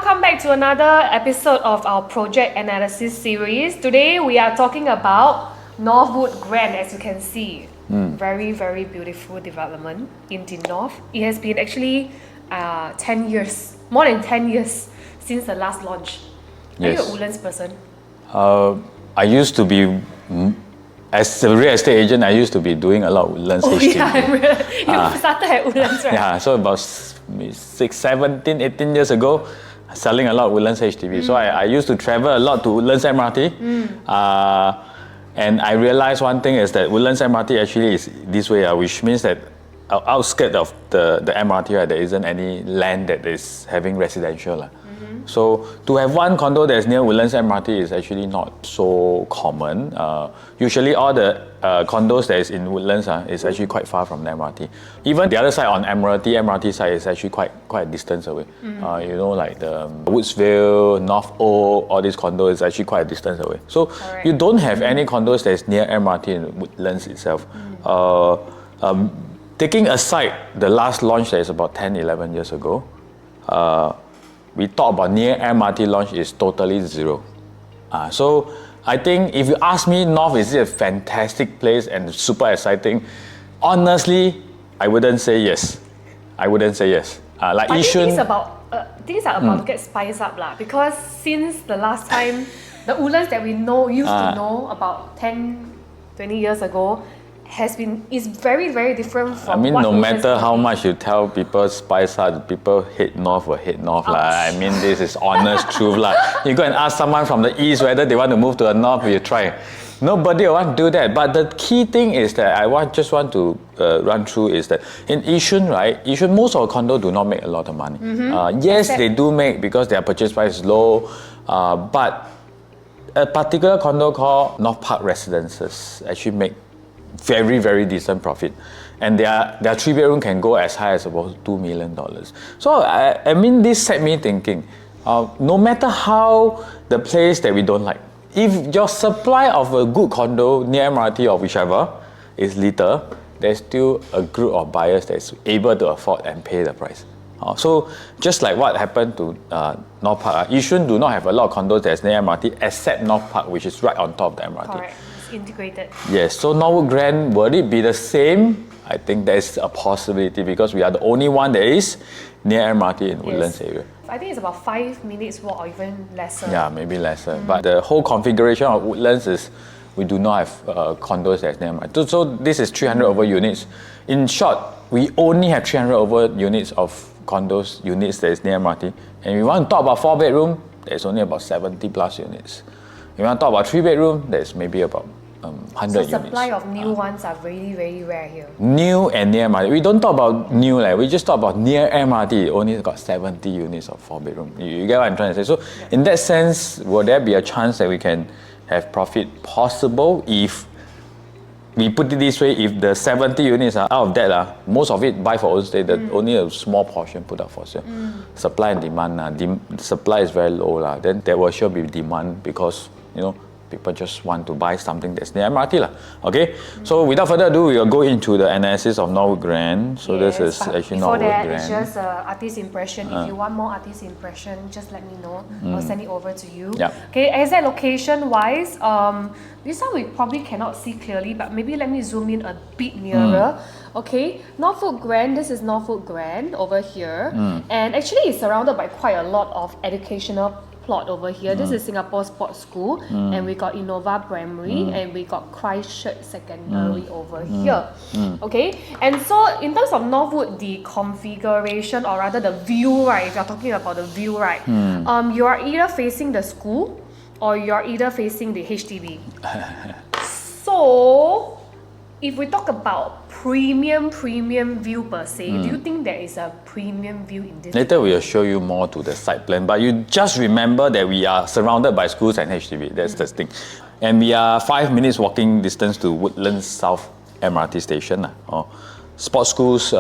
welcome back to another episode of our project analysis series. Today we are talking about Norwood Grand, as you can see. Very, very beautiful development in the north. It has been actually 10 years, more than 10 years since the last launch. Are you a Woodlands person? I used to be, as a real estate agent, I used to be doing a lot of Woodlands HDB. Yeah, you started at Woodlands, right? Yeah, so about 17, 18 years ago, selling a lot of Woodlands HDB. So I used to travel a lot to Woodlands MRT. And I realized one thing is that Woodlands MRT actually is this way, which means that outskirts of the MRT, right, there isn't any land that is having residential. So to have one condo that's near Woodlands MRT is actually not so common. Usually all the condos that is in Woodlands is actually quite far from the MRT. Even the other side on MRT side is actually quite a distance away. You know, like the Woodsville, North Oak, all these condos is actually quite a distance away. So you don't have any condos that is near MRT in Woodlands itself. Taking aside the last launch that is about 10, 11 years ago, we talk about near MRT launch is totally zero. So I think if you ask me, North is a fantastic place and super exciting? Honestly, I wouldn't say yes. I wouldn't say yes. Like I Yishun, things are about to get spiced up because since the last time, the Woodlands that we used to know about 10, 20 years ago, is very, very different from what no Woodlands matter how much you tell people spice up, people hate North will hate North. I mean, this is honest truth. You go and ask someone from the East whether they want to move to the North, you try. Nobody will want to do that. But the key thing is that I just want to run through is that in Yishun, right? Yishun, most of the condos do not make a lot of money. Yes, they do make because their purchase price is low, but a particular condo called North Park Residences actually make very, very decent profit, and their 3-bedroom can go as high as about $2 million. So I mean, this set me thinking. No matter how the place that we don't like, if your supply of a good condo near MRT or whichever is little, there's still a group of buyers that's able to afford and pay the price. So just like what happened to North Park, Yishun do not have a lot of condos that's near MRT except North Park, which is right on top of the MRT. Correct. Integrated. Yes, so Norwood Grand, will it be the same? I think there's a possibility because we are the only one that is near MRT in Woodlands area. I think it's about 5 minutes walk or even lesser. Yeah, maybe lesser. But the whole configuration of Woodlands is we do not have condos that's near MRT. So this is 300 over units. In short, we only have 300 over units of condos, units that is near MRT. And we want to talk about 4-bedroom, there's only about 70 plus units. If you want to talk about 3-bedroom, there's maybe about 100 units. So supply of new ones are really, very rare here. New and near MRT. We don't talk about new, we just talk about near MRT. Only got 70 units of 4-bedroom. You get what I'm trying to say? So in that sense, will there be a chance that we can have profit possible if we put it this way, if the 70 units are out of that, most of it buy for own stay, only a small portion put up for sale. Supply and demand, supply is very low, then there will sure be demand because people just want to buy something that's near MRT. Okay? So without further ado, we will go into the analysis of Norwood Grand. So this is actually Norwood Grand. Before that, it's just artist impression. If you want more artist impression, just let me know. I'll send it over to you. Okay, exact location-wise, this one we probably cannot see clearly, but maybe let me zoom in a bit nearer. Okay, Norwood Grand, this is Norwood Grand over here. And actually it's surrounded by quite a lot of educational plot over here. This is Singapore Sports School, and we got Innova Primary, and we got Christchurch Secondary over here. Okay, and so in terms of Norwood, the configuration, or rather the view, right? If you're talking about the view, right? You are either facing the school or you're either facing the HDB. So if we talk about premium view per se, do you think there is a premium view in this? Later we will show you more to the site plan, but you just remember that we are surrounded by schools and HDB. That's the thing. And we are 5 minutes walking distance to Woodlands South MRT station. Sports schools,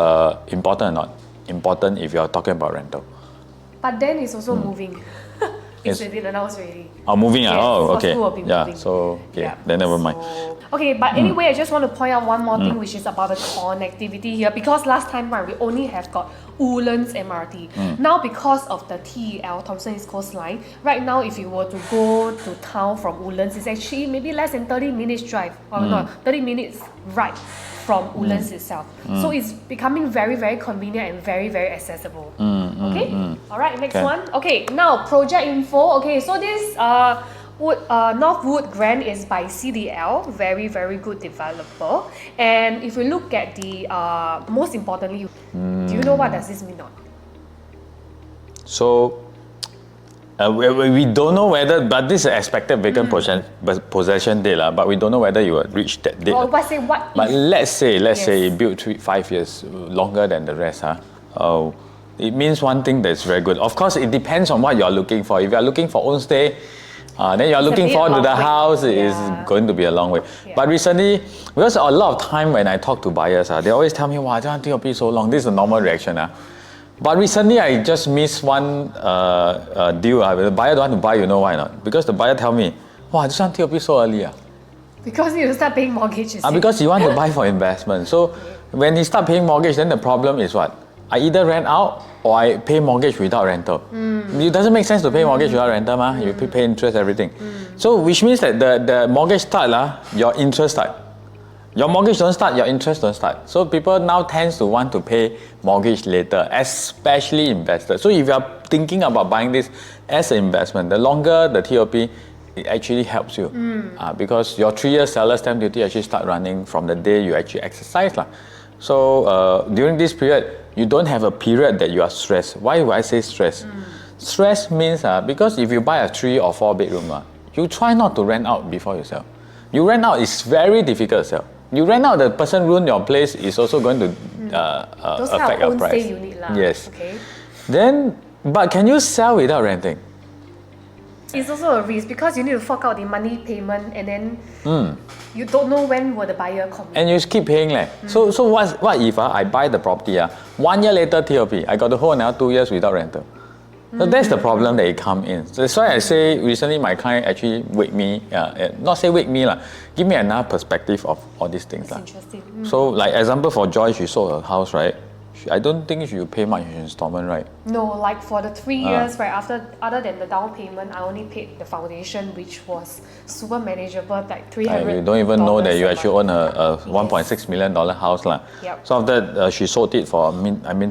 important or not? Important if you are talking about rental. But then it's also moving. It's been announced already. Oh, moving. Yes, Oh, for okay. school will be Yeah. moving. So okay. Yeah. Then never mind. Okay, but anyway, I just want to point out one more thing, which is about the connectivity here. Because last time, right, we only have got Woodlands MRT. Now, because of the TEL, Thomson East Coast Line, right now, if you were to go to town from Woodlands, it's actually maybe less than 30 minutes drive, or no, 30 minutes ride from Woodlands itself. So it's becoming very, very convenient and very, very accessible. Okay? All right, next one. Okay, now project info. Okay, so this Norwood Grand is by CDL, very, very good developer. And if we look at the, most importantly, do you know what does this mean? So we don't know whether, but this is expected vacant possession date, but we don't know whether you will reach that date. Or what But let's say Yes. it built 5 years longer than the rest. It means one thing that's very good. Of course, it depends on what you're looking for. If you're looking for own stay, then you're looking forward to the house, it is going to be a long way. Yeah. But recently, because a lot of time when I talk to buyers, they always tell me, wow, this TOP so long. This is a normal reaction. But recently, I just missed one deal. The buyer don't want to buy, you know why not? Because the buyer tell me, wow, this one TOP so early. Because you start paying mortgages. Because you want to buy for investment. So when he start paying mortgage, then the problem is what? I either rent out or I pay mortgage without rental. It doesn't make sense to pay mortgage without rental, you pay interest, everything. So which means that the mortgage start, your interest start. Your mortgage don't start, your interest don't start. So people now tends to want to pay mortgage later, especially investors. So if you are thinking about buying this as an investment, the longer the TOP, it actually helps you. Because your 3-year seller stamp duty actually start running from the day you actually exercise. So during this period, you don't have a period that you are stressed. Why would I say stress? Stress means because if you buy a 3 or 4 bedroom, you try not to rent out before you sell. You rent out, it's very difficult to sell. You rent out, the person ruin your place is also going to affect your price. Stay unit Yes. Okay. Then, but can you sell without renting? It's also a risk because you need to fork out the money payment and then you don't know when will the buyer come. And you keep paying. So what if I buy the property, 1 year later TOP, I got to hold now 2 years without rental. So that's the problem that it come in. So that's why I say recently my client actually wake me, not say wake me, give me another perspective of all these things. That's interesting. So like example for Joy, she sold her house, right? I don't think you pay much installment, right? No, like for the 3 years, right, other than the down payment, I only paid the foundation, which was super manageable, like $300. You don't even know that you a actually month. own a $1.6 million house. Yep. So after she sold it for,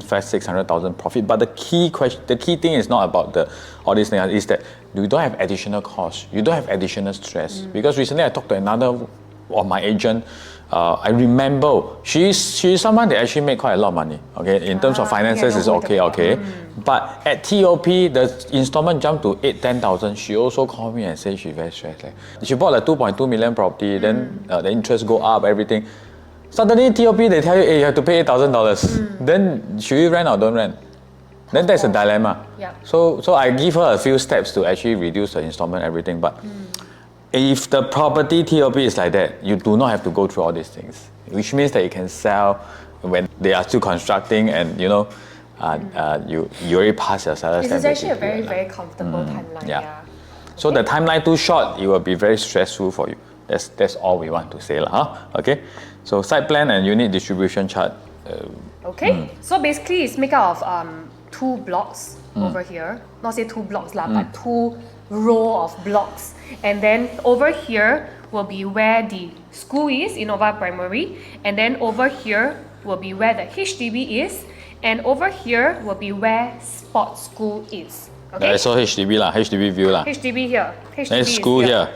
first 600,000 profit. But the key thing is not about all these things, is that you don't have additional costs. You don't have additional stress. Because recently I talked to another of my agent. I remember she's someone that actually made quite a lot of money. Okay, in terms of finances, it's okay. But at TOP, the installment jumped to 8,000-10,000. She also called me and said she's very stressed. She bought a 2.2 million property, then the interest go up, everything. Suddenly TOP they tell you, hey, you have to pay $8,000. Then should you rent or don't rent? Then that's a dilemma. Yeah. So I give her a few steps to actually reduce the installment, everything. But if the property TOP is like that, you do not have to go through all these things, which means that you can sell when they are still constructing, and you already pass your seller stamp. It's actually a very, very comfortable timeline. Yeah. So the timeline too short, it will be very stressful for you. That's all we want to say, Okay. So site plan and unit distribution chart. Okay. So basically, it's made up of 2 blocks over here. Not say 2 blocks but 2 row of blocks. And then over here will be where the school is, Innova Primary. And then over here will be where the HDB is. And over here will be where sports school is. Okay? I saw HDB HDB view HDB here. HDB and school is here.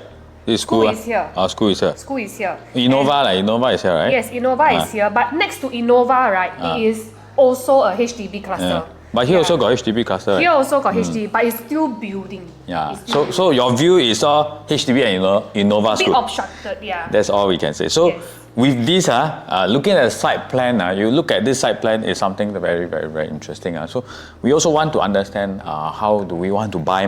This School is here. School is here. School is here. Innova is here, right? Yes, Innova is here. But next to Innova, right, it is also a HDB cluster. But here also got HDB cluster, right? Here also got HDB, but it's still building. Yeah. It's still So your view is all HDB and Innova a bit school. obstructed, yeah. That's all we can say. So Yes. with this, looking at the site plan, you look at this site plan is something very, very, very interesting. So we also want to understand how do we want to buy.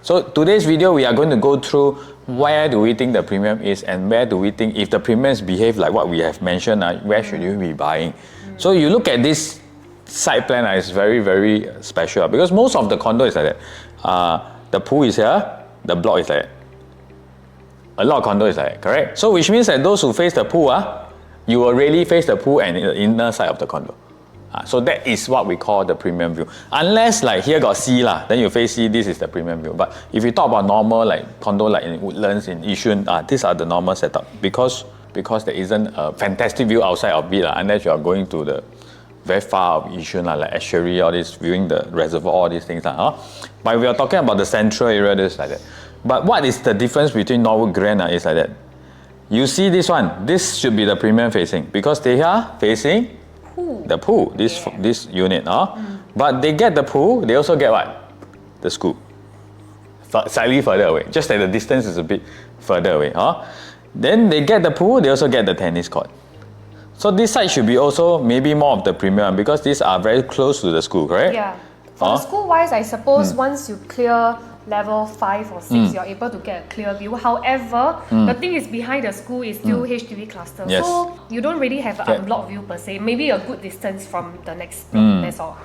So today's video, we are going to go through where do we think the premium is and where do we think if the premiums behave like what we have mentioned, where should you be buying. So you look at this site plan is very, very special because most of the condo is like that. the pool is here, the block is like that. A lot of condo is like that, correct? So which means that those who face the pool, you will really face the pool and the inner side of the condo. So that is what we call the premium view. Unless like here got sea then you face sea, this is the premium view. But if you talk about normal like condo like in Woodlands, in Yishun, these are the normal setup because there isn't a fantastic view outside of it unless you are going to the very far of Yishun like Estuary, all this, viewing the reservoir, all these things. But we are talking about the central area, this like that. But what is the difference between Norwood Grand is like that? You see this one, this should be the premium facing because they are facing the pool, this unit. But they get the pool, they also get what? The school. Slightly further away, just that the distance is a bit further away. Then they get the pool, they also get the tennis court. So this side should be also maybe more of the premium because these are very close to the school, correct? Yeah. For the school-wise, I suppose once you clear level 5 or 6, you're able to get a clear view. However, the thing is behind the school is still HDB cluster. Yes. So you don't really have an unblocked view per se. Maybe a good distance from the next block, that's all.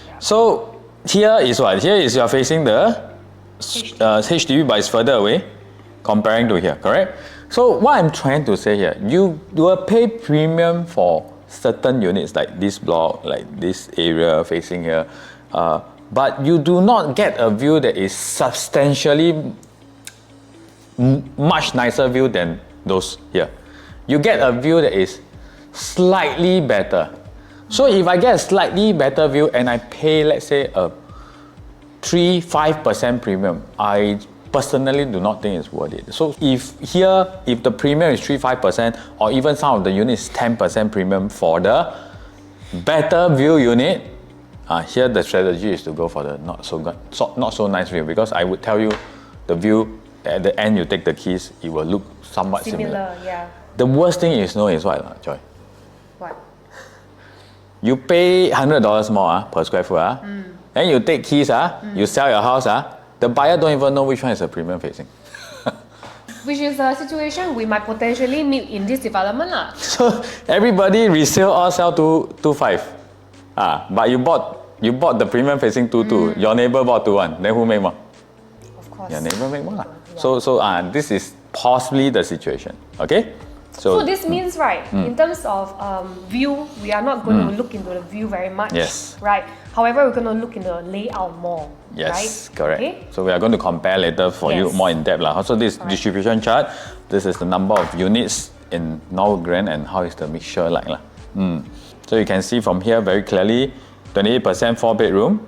Yeah. So here is what? Here is you're facing the HDB, but it's further away comparing to here, correct? So what I'm trying to say here, you will pay premium for certain units like this block, like this area facing here, but you do not get a view that is substantially much nicer view than those here. You get a view that is slightly better. So if I get a slightly better view and I pay, let's say, a 3-5% premium, I personally do not think it's worth it. So if the premium is 3-5% or even some of the units 10% premium for the better view unit, here the strategy is to go for the not so nice view because I would tell you the view at the end you take the keys, it will look somewhat similar. Yeah. The worst thing is what, Joy? What? You pay $100 more per square foot, then you take keys, you sell your house, the buyer don't even know which one is a premium facing. Which is a situation we might potentially meet in this development. So everybody resale or sell 2.5. But you bought the premium facing 2.2. Your neighbor bought 2.1. Then who make more? Of course. Your neighbor make more. Yeah. So this is possibly the situation. Okay? So this means, right, in terms of view, we are not going to look into the view very much. Yes. Right. However, we're going to look into the layout more. Yes, right? correct. Okay? So we are going to compare later for you more in depth. So this distribution chart, this is the number of units in Norwood Grand and how is the mixture like. So you can see from here very clearly, 28% 4-bedroom,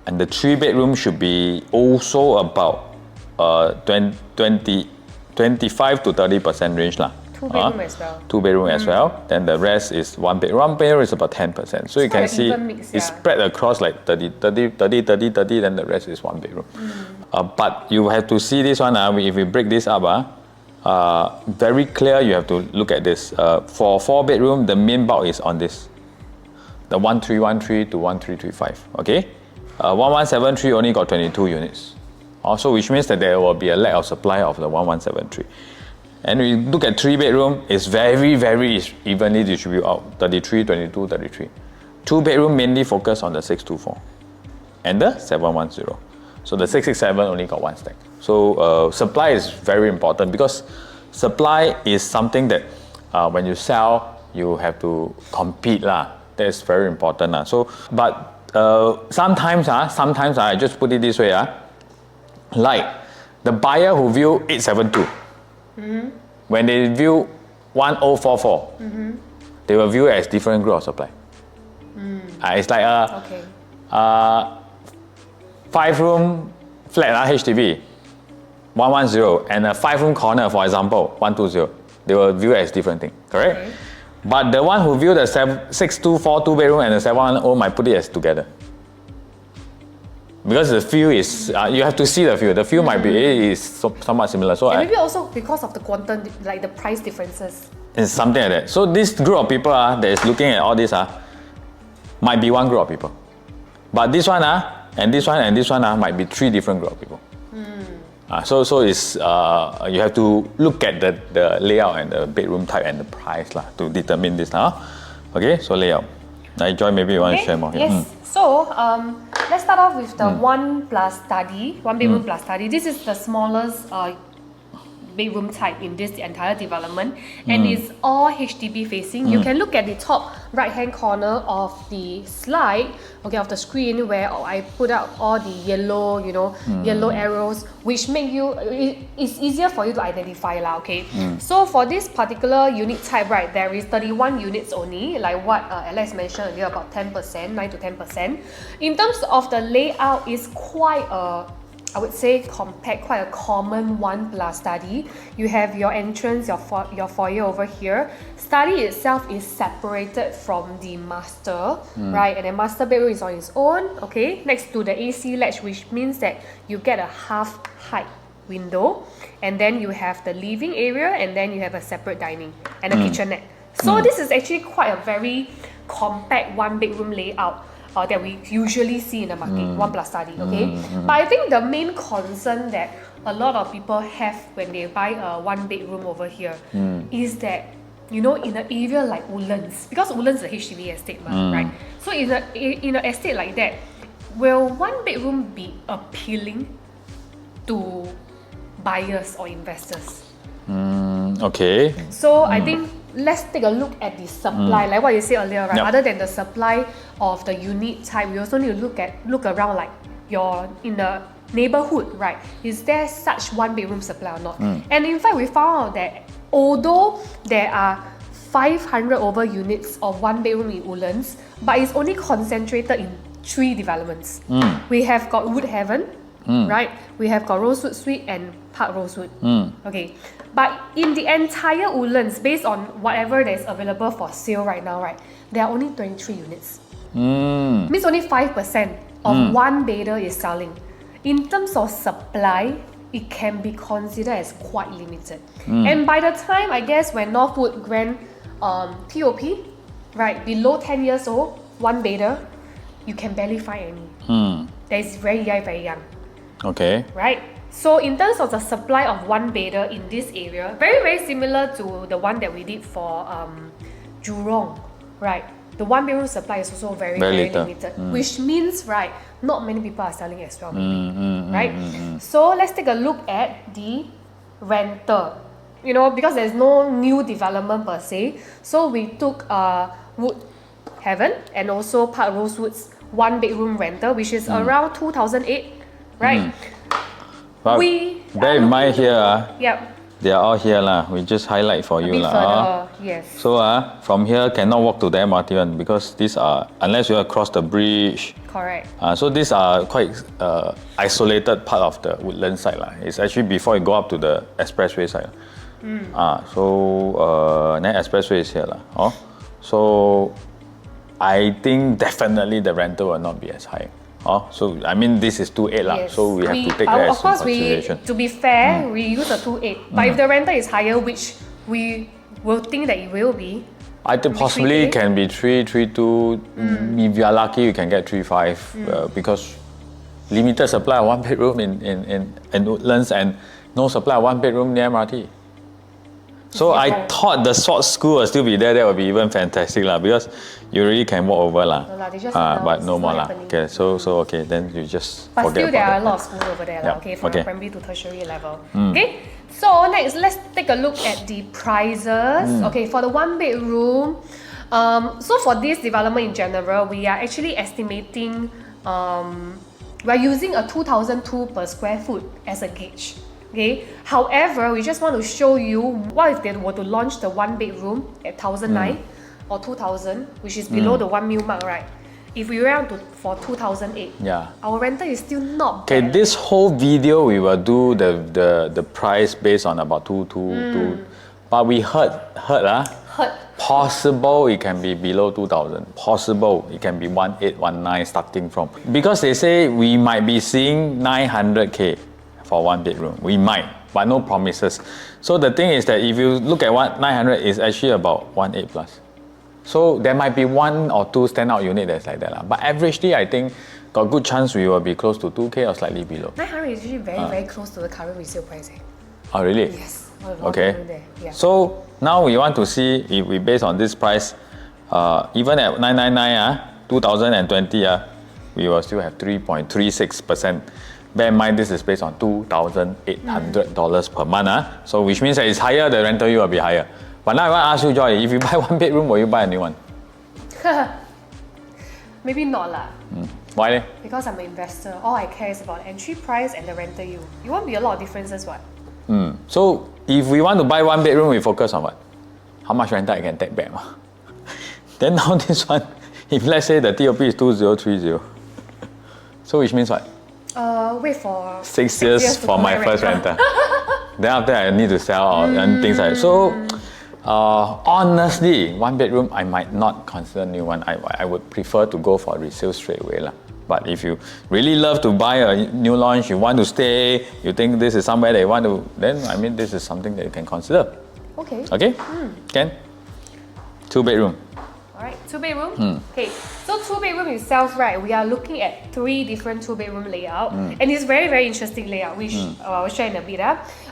and the 3-bedroom should be also about 25 to 30% range. 2-bedroom as well. 2-bedroom as well. Then the rest is 1-bedroom. 1-bedroom is about 10%. So you can see it's spread across like 30, then the rest is 1-bedroom. But you have to see this one, if we break this up, very clear, you have to look at this. For 4-bedroom, the main bulk is on this. The 1313 to 1335, okay? 1173 only got 22 units. Also, which means that there will be a lack of supply of the 1173. And we look at 3-bedroom, it's very, very evenly distributed out. 33, 22, 33. 2-bedroom mainly focus on the 624 and the 710. So the 667 only got 1 stack. So supply is very important because supply is something that when you sell, you have to compete. That's very important. So, but sometimes I just put it this way. Like the buyer who view 872, when they view 1044, they will view it as different group of supply. It's like a 5-room flat HDB, 110, and a 5-room corner, for example, 120. They will view it as different thing, correct? Okay. But the one who view the 624 2-bedroom and the 710 might put it as together. Because the feel is, you have to see the feel. The feel might be somewhat similar. So and maybe also because of the quantum, like the price differences. It's something like that. So this group of people that is looking at all this might be one group of people. But this one and this one and this one might be 3 different group of people. So it's you have to look at the layout and the bedroom type and the price to determine this. Okay, so layout. Now, Joy, maybe you want to share more here. Yes. So let's start off with the one bedroom plus study. This is the smallest bedroom type in this entire development, and it's all HDB facing. You can look at the top right hand corner of the slide, of the screen, where I put out all the yellow, yellow arrows, which make it's easier for you to identify lah. So for this particular unit type, right, there is 31 units only, like what Alex mentioned earlier, about 10%, 9 to 10%. In terms of the layout, is quite I would say compact, quite a common one plus study. You have your entrance, your foyer over here. Study itself is separated from the master, right? And the master bedroom is on its own, next to the AC latch, which means that you get a half height window. And then you have the living area, and then you have a separate dining and a kitchenette. So this is actually quite a very compact one bedroom layout that we usually see in the market, one plus study, But I think the main concern that a lot of people have when they buy a one bedroom over here is that, in an area like Woodlands, because Woodlands is a HDB estate, right? So in an estate like that, will one bedroom be appealing to buyers or investors? So I think let's take a look at the supply, like what you said earlier, right? Other than the supply of the unit type, we also need to look around, like in the neighborhood, right? Is there such one bedroom supply or not? And in fact, we found out that although there are 500 over units of one bedroom in Woodlands, but it's only concentrated in 3 developments. We have got Wood Heaven, right? We have got Rosewood Suite and Park Rosewood. But in the entire Woodlands, based on whatever that is available for sale right now, right, there are only 23 units. Means only 5% of one bedder is selling. In terms of supply, it can be considered as quite limited. And by the time, I guess, when Norwood Grand TOP, right, below 10 years old, one bedder, you can barely find any. That is very young. Right? So in terms of the supply of one bedder in this area, very, very similar to the one that we did for Jurong, right? The one bedroom supply is also very limited, which means, right, not many people are selling as well, maybe, right? So let's take a look at the rental, because there's no new development per se. So we took Wood Heaven and also Park Rosewood's one bedroom rental, which is around 2008, right? But bear in mind here, they are all here lah. We just highlight for you lah. Yes. So from here cannot walk to the MRT one, because these are, unless you across the bridge. Correct. So these are quite isolated part of the Woodlands side lah. It's actually before you go up to the expressway side. So then expressway is here lah. So I think definitely the rental will not be as high. So I mean, this is 2.8 lah. So we have to take that as consideration. To be fair, we use a 2.8. But if the rental is higher, which we will think that it will be, I think possibly it can be 3.2. If you are lucky, you can get 3.5 because limited supply of one bedroom in Woodlands and no supply of one bedroom near MRT. So I thought the short school will still be there. That would be even fantastic lah, because you really can walk over lah. But no more lah. Okay, so then you just but forget still there are a about lot of schools over there lah. From primary to tertiary level. Okay, so next let's take a look at the prices. Okay, for the one bedroom, so for this development in general, we are actually estimating, we are using a 2002 per square foot as a gauge. Okay. However, we just want to show you what if they were to launch the one bedroom at 1,009 or 2,000, which is below the 1 mil mark, right? If we round for 2008, our rental is still not bad. Okay, this whole video we will do the price based on about 2. But we heard possible it can be below 2,000. Possible it can be 1,819 starting from, because they say we might be seeing 900K. For one bedroom, we might, but no promises. So the thing is that if you look at 900, is actually about 1.8 plus. So there might be 1 or 2 standout unit that's like that lah. But averagely, I think got good chance we will be close to 2K or slightly below. 900 is usually very close to the current resale price. Oh really? Yes. Okay. So now we want to see if we base on this price, even at 999 2020 we will still have 3.36%. Bear in mind, this is based on $2,800 per month. So which means that it's higher, the rental yield will be higher. But now I want to ask you, Joy, if you buy one bedroom, will you buy a new one? Maybe not lah. Why? Because I'm an investor. All I care is about entry price and the rental yield. You won't be a lot of differences, what? So if we want to buy one bedroom, we focus on what? How much rental I can take back. Then now this one, if let's say the TOP is 2030, so which means what? Wait for 6 years for my first rental. Then after I need to sell and things like that. So honestly, one bedroom I might not consider new one. I would prefer to go for resale straight away lah. But if you really love to buy a new launch, you want to stay, you think this is somewhere that you want to, then I mean this is something that you can consider. Okay. Okay? Ken? 2 bedroom. Alright, 2 bedroom. Okay, so 2 bedroom itself, right? We are looking at 3 different 2 bedroom layout, and it's very, very interesting layout, which I will share in a bit.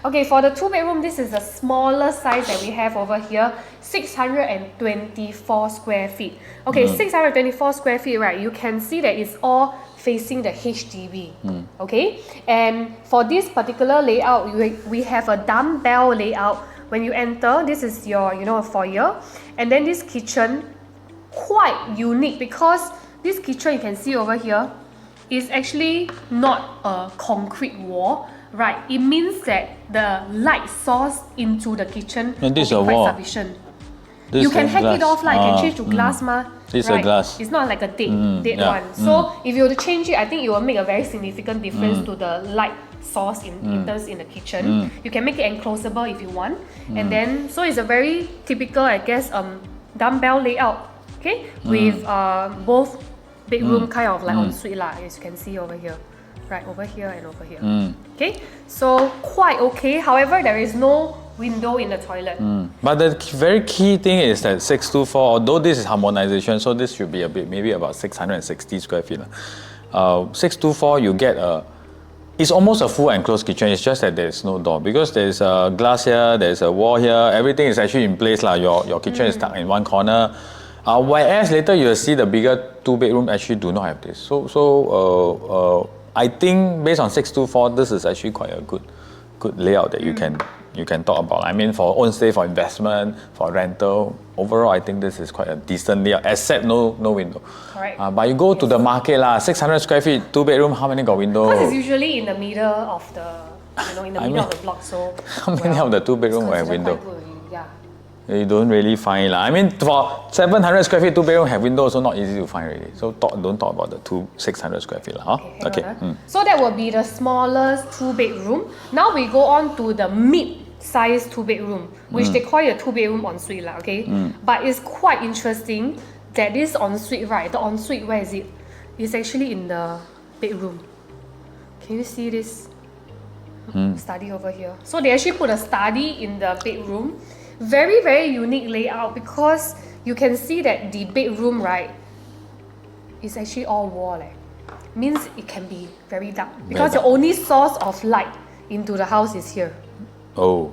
Okay, for the 2 bedroom, this is the smaller size that we have over here, 624 square feet. Okay, 624 square feet, right? You can see that it's all facing the HDB. Okay, and for this particular layout, we have a dumbbell layout. When you enter, this is your, a foyer, and then this kitchen. Quite unique because this kitchen you can see over here is actually not a concrete wall, right? It means that the light source into the kitchen will be quite sufficient. You can hack it off, like you can change to glass, This is a glass. It's not like a dead one. So if you were to change it, I think it will make a very significant difference to the light source in terms in the kitchen. You can make it enclosable if you want, and then so it's a very typical, I guess, dumbbell layout. Okay, with both bedroom kind of like ensuite lah, as you can see over here, right over here and over here. Okay, so quite okay. However, there is no window in the toilet. But the very key thing is that 624, although this is harmonization, so this should be a bit, maybe about 660 square feet. 624, you get it's almost a full enclosed kitchen. It's just that there's no door because there's a glass here, there's a wall here. Everything is actually in place lah. Your kitchen is stuck in one corner. Whereas later you will see the bigger 2 bedroom actually do not have this. So I think based on 624, this is actually quite a good layout that you can talk about. I mean, for own stay, for investment, for rental, overall I think this is quite a decent layout, except no window. Correct. But you go to the market lah, 600 square feet, 2 bedroom, how many got window? Because it's usually in the middle of the, in the middle of the block. So how many of the 2 bedroom will have window? Yeah. You don't really find lah. I mean, for 700 square feet, 2 bedroom have window also not easy to find really. So don't talk about the 600 square feet lah. Okay. So that will be the smallest 2 bedroom. Now we go on to the mid-size 2 bedroom, which they call it a 2 bedroom ensuite lah. Okay, but it's quite interesting that this ensuite, right? The ensuite, where is it? It's actually in the bedroom. Can you see this study over here? So they actually put a study in the bedroom. Very, very unique layout because you can see that the bedroom, right, is actually all wall. Means it can be very dark because the only source of light into the house is here. Oh.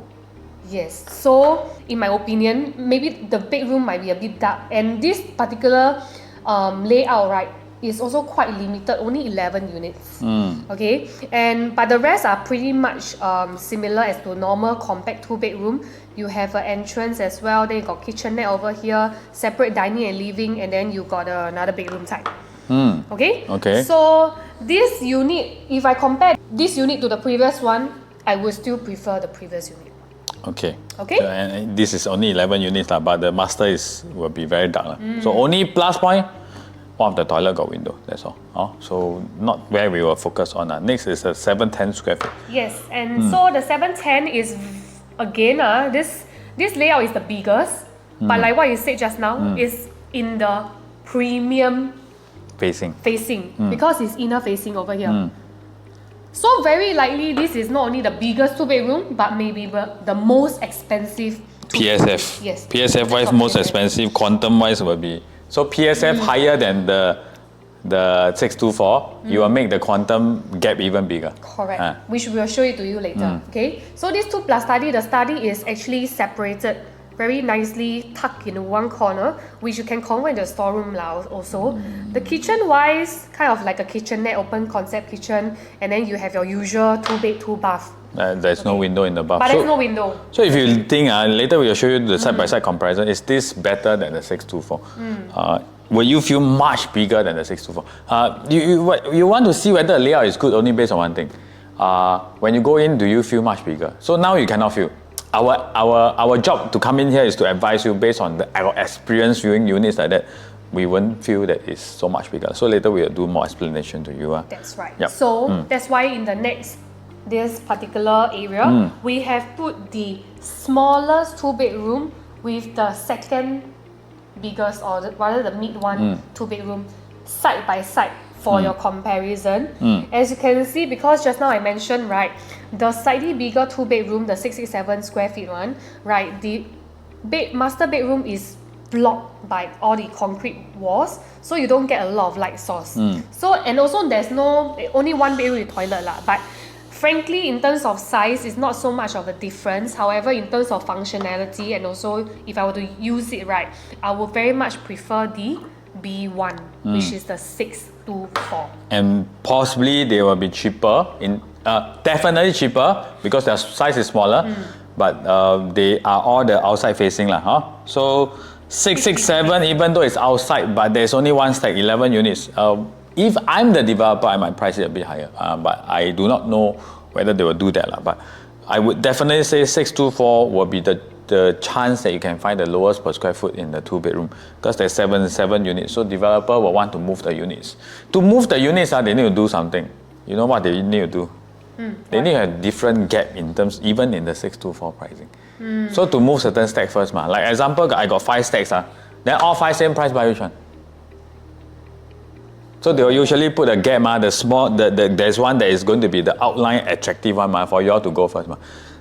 Yes. So, in my opinion, maybe the bedroom might be a bit dark, and this particular layout, right, is also quite limited, only 11 units. Okay, but the rest are pretty much similar as to normal compact 2 bedroom. You have an entrance as well, then you got kitchenette over here, separate dining and living, and then you got another bedroom type. Okay? So this unit, if I compare this unit to the previous one, I would still prefer the previous unit. Okay. Okay? So, and this is only 11 units but the master will be very dark. So only plus point, one of the toilet got window, that's all. So not where we will focus on. Next is a 710 square feet. Yes, and so the 710 is, again, this layout is the biggest, but like what you said just now, is in the premium facing because it's inner facing over here. So very likely this is not only the biggest 2 bedroom, but maybe the most expensive PSF. Yes. PSF wise most expensive, quantum wise will be. So PSF higher than the 624, you will make the quantum gap even bigger. Correct. Which we will show it to you later. Okay. So this 2+ study, the study is actually separated very nicely tucked in one corner, which you can convert into a storeroom also. The kitchen wise, kind of like a kitchenette, open concept kitchen, and then you have your usual 2-bed, 2-bath. There's no window in the bath. But there's no window. So if you think, later we'll show you the side-by-side comparison, is this better than the 624? Will you feel much bigger than the 624? You want to see whether the layout is good only based on one thing. When you go in, do you feel much bigger? So now you cannot feel. Our job to come in here is to advise you based on our experience viewing units like that. We won't feel that it's so much bigger. So later we'll do more explanation to you. That's right. Yep. So that's why in this particular area, we have put the smallest 2-bedroom with the second biggest, or rather the mid one 2-bedroom, side by side for your comparison. As you can see, because just now I mentioned, right, the slightly bigger 2-bedroom, the 667 square feet one, right, the master bedroom is blocked by all the concrete walls, so you don't get a lot of light source. So, and also there's only one bedroom with toilet lah, but frankly, in terms of size, it's not so much of a difference. However, in terms of functionality, and also if I were to use it right, I would very much prefer the B1, which is the 624. And possibly they will be cheaper, definitely cheaper because their size is smaller, but they are all the outside facing lah. So 667, even though it's outside, but there's only one stack, 11 units. If I'm the developer, I might price it a bit higher, but I do not know whether they will do that lah. But I would definitely say 624 will be the chance that you can find the lowest per square foot in the 2-bedroom, because there's 7 units. So developer will want to move the units. To move the units, they need to do something. You know what they need to do? They need a different gap in terms, even in the 624 pricing. So to move certain stacks first, like example, I got 5 stacks, then all 5 same price by which one? So they'll usually put a gap, there's one that is going to be the outline attractive one for you all to go first.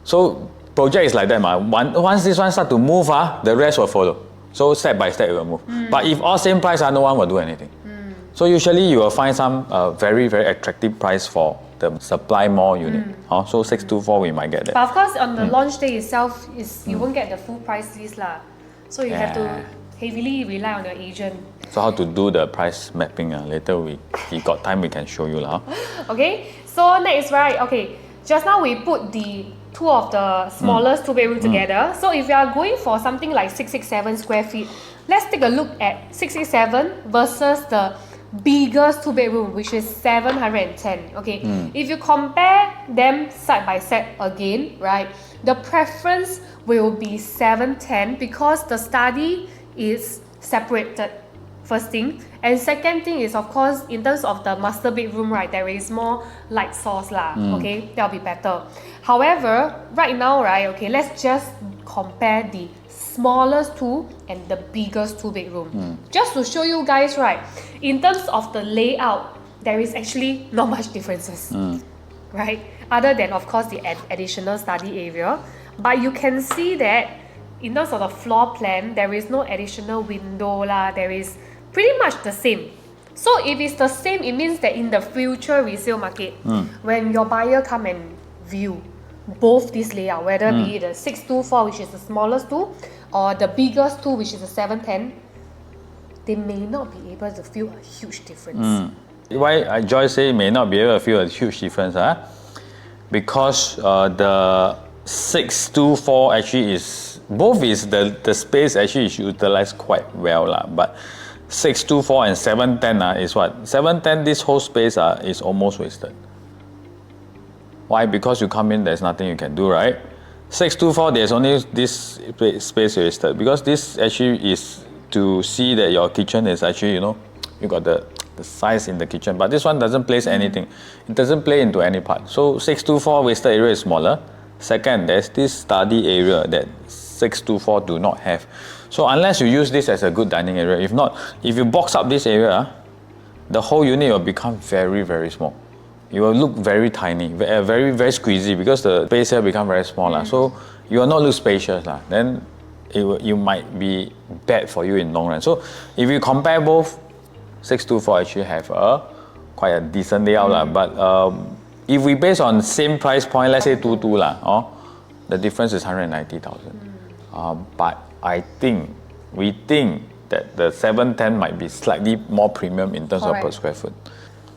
So project is like that. Once this one start to move, the rest will follow. So step by step it will move. But if all same price, no one will do anything. So usually you will find some very, very attractive price for the supply more unit. So 624 we might get that. But of course on the launch day itself, you won't get the full price list lah. So you have to heavily rely on your agent. So how to do the price mapping? Later if got time we can show you lah. Okay, so next, right, okay, just now we put the two of the smallest 2-bedroom together. So if you are going for something like 667 square feet, let's take a look at 667 versus the biggest 2-bedroom, which is 710. Okay, if you compare them side by side again, right, the preference will be 710 because the study is separated, first thing. And second thing is, of course, in terms of the master bedroom, right, there is more light source lah. Okay, that'll be better. However, right now, right, okay, let's just compare the smallest 2 and the biggest 2-bedroom. Just to show you guys, right, in terms of the layout, there is actually not much differences, right? Other than, of course, the additional study area. But you can see that in terms of the floor plan, there is no additional window lah. There is pretty much the same. So if it's the same, it means that in the future resale market, when your buyer come and view both this layout, whether be it the 624, which is the smallest 2, or the biggest 2, which is the 710, they may not be able to feel a huge difference. Why Joyce say may not be able to feel a huge difference? Because the 624 actually is, both is the space actually is utilized quite well lah. But 624 and 710 is what? 710, this whole space is almost wasted. Why? Because you come in, there's nothing you can do, right? 624, there's only this space wasted, because this actually is to see that your kitchen is actually, you got the size in the kitchen, but this one doesn't place anything. It doesn't play into any part. So 624 wasted area is smaller. Second, there's this study area that 624 do not have. So unless you use this as a good dining area, if not, if you box up this area, the whole unit will become very, very small. It will look very tiny, very, very squeezy, because the space here become very small. So you will not look spacious. Then you might be bad for you in long run. So if you compare both, 624 actually have quite a decent layout. But if we base on same price point, let's say 22 the difference is 190,000. But we think that the 710 might be slightly more premium in terms of per square foot.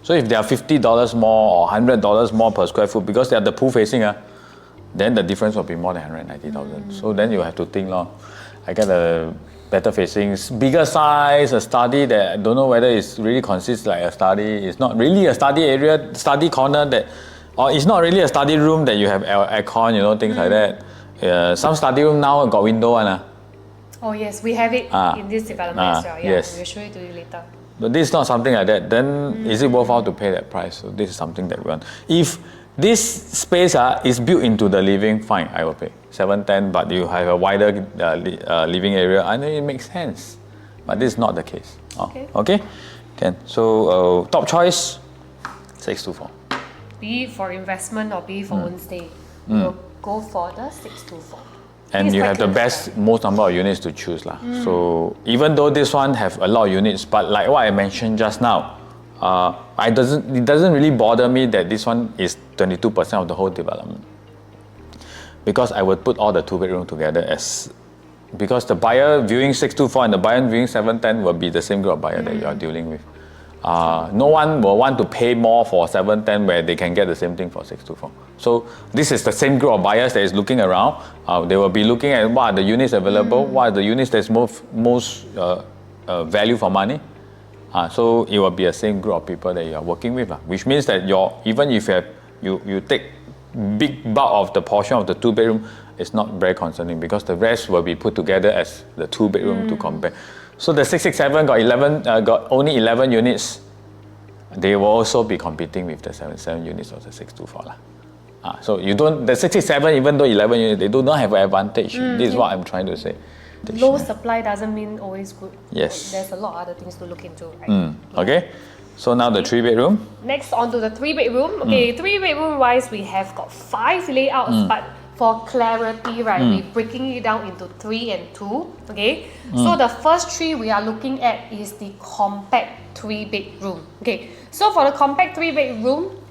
So if they are $50 more or $100 more per square foot because they are the pool facing, then the difference will be more than 190,000. So then you have to think, I get a better facing, bigger size, a study that I don't know whether it really consists like a study. It's not really a study area, study corner or it's not really a study room that you have aircon, things like that. Some study room now got window one. Oh yes, we have it in this development as well. Yeah, yes. We'll show it to you later. But this is not something like that. Then is it worthwhile to pay that price? So this is something that we want. If this space is built into the living, fine, I will pay 710. But you have a wider living area, I know it makes sense. But this is not the case. Okay. Then top choice, 624. Be it for investment or be it for own stay, we'll go for the 624. And you have the most number of units to choose. So even though this one have a lot of units, but like what I mentioned just now, it doesn't really bother me that this one is 22% of the whole development. Because I would put all the 2-bedroom together because the buyer viewing 624 and the buyer viewing 710 will be the same group of buyer that you are dealing with. No one will want to pay more for 710 where they can get the same thing for 624. So this is the same group of buyers that is looking around. They will be looking at what are the units available, what are the units that's most value for money. So it will be the same group of people that you are working with, which means that even if you take big bulk of the portion of the 2-bedroom, it's not very concerning because the rest will be put together as the 2-bedroom to compare. So the 667 got only 11 units. They will also be competing with the 77 units of the 624. So the 667, even though 11 units, they do not have an advantage. This is what I'm trying to say. Low supply doesn't mean always good. Yes. There's a lot of other things to look into, right? Okay. So now the 3-bedroom. Next on to the 3-bedroom. Okay, 3-bedroom wise, we have got 5 layouts, but for clarity, right, we're breaking it down into 3 and 2. Okay. So the first 3 we are looking at is the compact 3-bedroom. Okay. So for the compact 3-bedroom,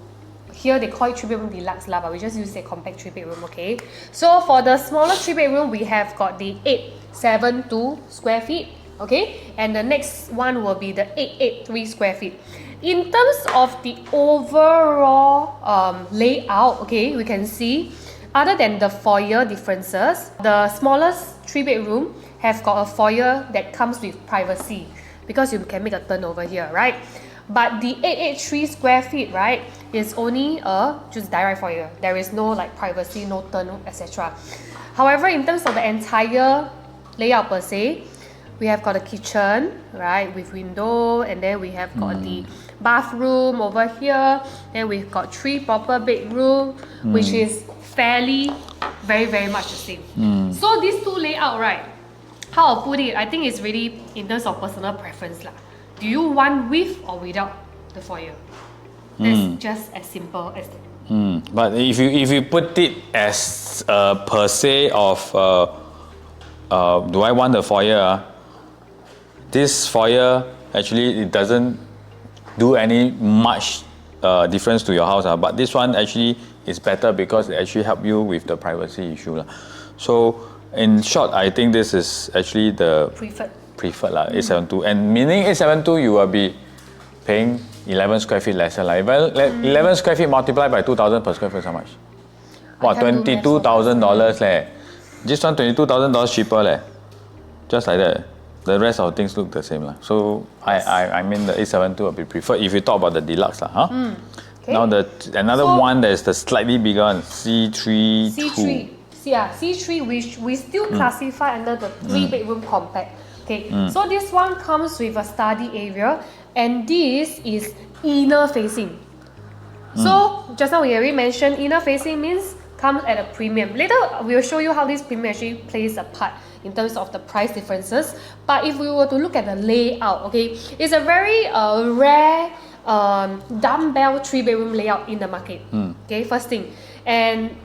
here they call it 3-bedroom deluxe but we just use the compact 3-bedroom, okay? So for the smaller 3-bedroom, we have got the 872 square feet, okay? And the next one will be the 883 square feet. In terms of the overall layout, okay, we can see, other than the foyer differences, the smallest 3-bedroom have got a foyer that comes with privacy because you can make a turn over here, right? But the 883 square feet, right, is only just direct foyer. There is no like privacy, no turn, etc. However, in terms of the entire layout per se, we have got a kitchen, right, with window, and then we have got the bathroom over here. Then we've got 3 proper bedroom, which is fairly, very, very much the same. So these 2 layout, right, how I'll put it, I think it's really in terms of personal preference lah. Do you want with or without the foyer? That's just as simple as that. But if you put it as per se of do I want the foyer? This foyer actually it doesn't do any much difference to your house, but this one actually is better because it actually help you with the privacy issue. So in short, I think this is actually the preferred 872, and meaning 872 you will be paying 11 square feet lesser. 11 square feet multiplied by 2,000 per square foot is how much? What, $22,000 leh. This one $22,000 cheaper leh. Just like that. The rest of the things look the same lah. So I mean the 872 will be preferred if you talk about the deluxe lah. Okay. Now another one that is the slightly bigger one, C3. C3, which we still classify under the 3-bedroom compact. Okay, so this one comes with a study area, and this is inner facing. So just now we already mentioned inner facing means comes at a premium. Later we'll show you how this premium actually plays a part in terms of the price differences. But if we were to look at the layout, okay, it's a very rare dumbbell 3-bedroom layout in the market. Okay, first thing. And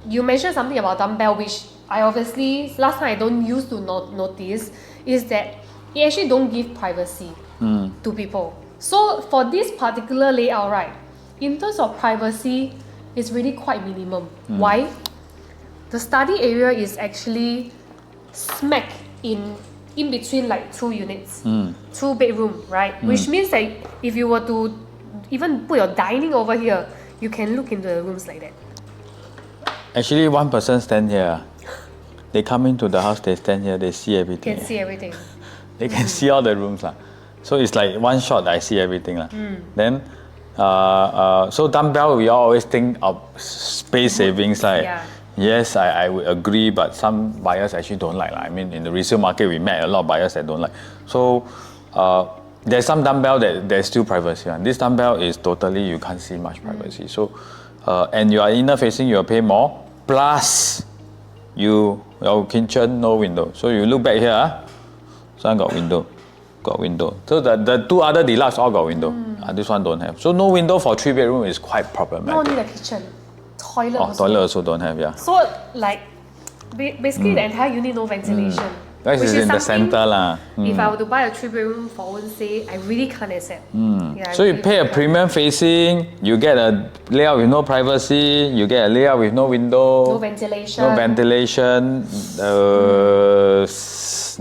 you mentioned something about dumbbell, which I obviously, last time I don't used to notice, is that it actually don't give privacy to people. So for this particular layout, right, in terms of privacy, it's really quite minimum. Why? the study area is actually smack in between like 2 units, 2 bedroom, right? Which means that if you were to even put your dining over here, you can look into the rooms like that. Actually, one person stand here. They come into the house, they stand here, they see everything. Can see everything. They can see all the rooms. So it's like one shot, I see everything. Then, so dumbbell, we always think of space savings. Yes, I would agree, but some buyers actually don't like. I mean, in the resale market, we met a lot of buyers that don't like. So there's some dumbbell that there's still privacy. This dumbbell is totally, you can't see much privacy. So, and you are inner facing, you'll pay more. Plus, your kitchen, no window. So you look back here, some got window. So the 2 other deluxe all got window. This one don't have. So no window for 3 bedroom is quite problematic. No need a kitchen. Toilet toilet also don't have, yeah. So like, basically the entire unit no ventilation. That is in the center. If I were to buy a 3 bedroom for one say, I really can't accept. Yeah, so you pay a premium facing, you get a layout with no privacy, you get a layout with no window. No ventilation. No ventilation.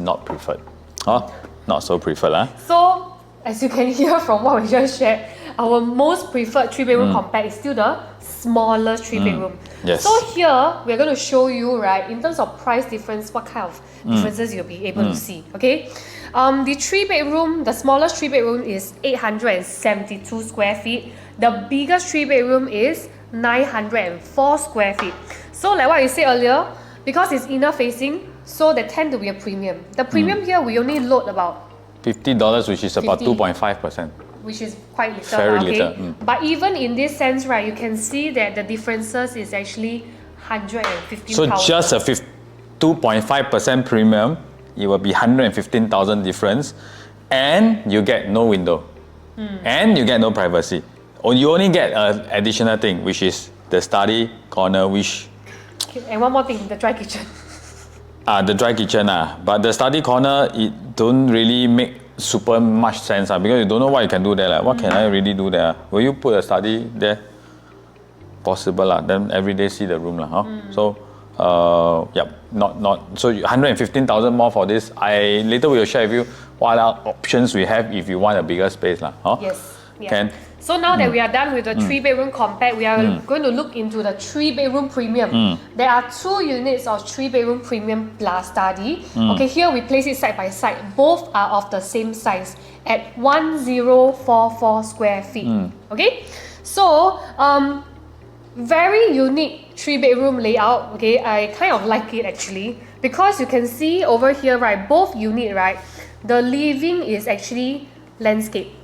Not preferred. Not so preferred. So, as you can hear from what we just shared, our most preferred 3 bedroom compact is still the smallest 3 bedroom. Yes. So here, we're going to show you, right, in terms of price difference, what kind of differences you'll be able to see, okay? The 3 bedroom, the smallest 3 bedroom is 872 square feet. The biggest 3 bedroom is 904 square feet. So like what you said earlier, because it's inner facing, so they tend to be a premium. The premium here, we only load about $50, which is about 2.5%. Which is quite little. Very little. But even in this sense, right, you can see that the differences is actually 115,000. So just a 2.5% premium, it will be 115,000 difference, and you get no window, and you get no privacy. Or you only get an additional thing, which is the study corner, which. And one more thing, the dry kitchen. The dry kitchen, but the study corner, it don't really make super much sense, because you don't know what you can do there. What can I really do there? Will you put a study there? Possible, then every day see the room. So, not so 115,000 more for this. I later will share with you what other options we have if you want a bigger space. Yes. Yeah. Can. So now that we are done with the 3 bedroom compact, we are going to look into the 3 bedroom premium. There are 2 units of 3 bedroom premium plus study. Okay, here we place it side by side. Both are of the same size at 1044 square feet. Okay, so very unique 3 bedroom layout. Okay, I kind of like it actually, because you can see over here, right, both unit, right, the living is actually landscape.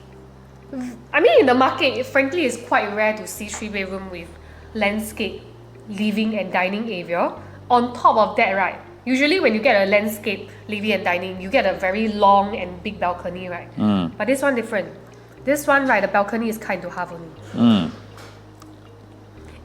I mean, in the market, frankly, it's quite rare to see 3 bedroom with landscape, living and dining area. On top of that, right, usually when you get a landscape, living and dining, you get a very long and big balcony, right? But this one different. This one, right, the balcony is kind of half only.